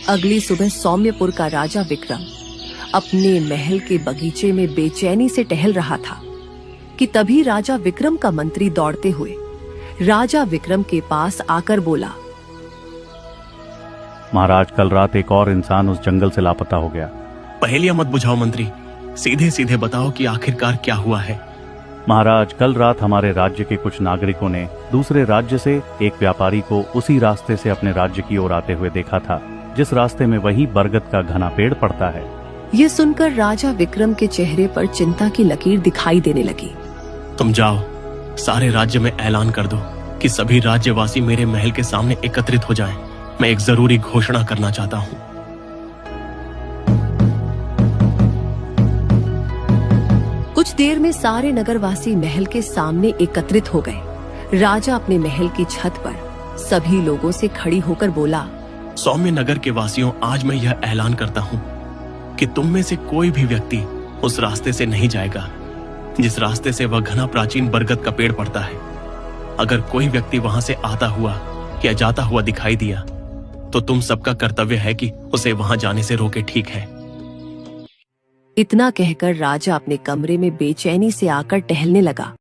अगली सुबह सौम्यपुर का राजा विक्रम अपने महल के बगीचे में बेचैनी से टहल रहा था कि तभी राजा विक्रम का मंत्री दौड़ते हुए राजा विक्रम के पास आकर बोला, महाराज, कल रात एक और इंसान उस जंगल से लापता हो गया। पहेलियां मत बुझाओ मंत्री, सीधे सीधे बताओ कि आखिरकार क्या हुआ है। महाराज, कल रात हमारे राज्य के कुछ नागरिकों ने दूसरे राज्य से एक व्यापारी को उसी रास्ते से अपने राज्य की ओर आते हुए देखा था, जिस रास्ते में वही बरगद का घना पेड़ पड़ता है। ये सुनकर राजा विक्रम के चेहरे पर चिंता की लकीर दिखाई देने लगी। तुम जाओ, सारे राज्य में ऐलान कर दो कि सभी राज्यवासी मेरे महल के सामने एकत्रित हो जाएं। मैं एक जरूरी घोषणा करना चाहता हूँ। कुछ देर में सारे नगरवासी महल के सामने एकत्रित हो गए। राजा अपने महल की छत पर सभी लोगों से खड़ी होकर बोला, सौम्य नगर के वासियों, आज मैं यह ऐलान करता हूँ कि तुम में से कोई भी व्यक्ति उस रास्ते से नहीं जाएगा जिस रास्ते से वह घना प्राचीन बरगद का पेड़ पड़ता है। अगर कोई व्यक्ति वहां से आता हुआ या जाता हुआ दिखाई दिया तो तुम सबका कर्तव्य है कि उसे वहां जाने से रोके, ठीक है? इतना कहकर राजा अपने कमरे में बेचैनी से आकर टहलने लगा।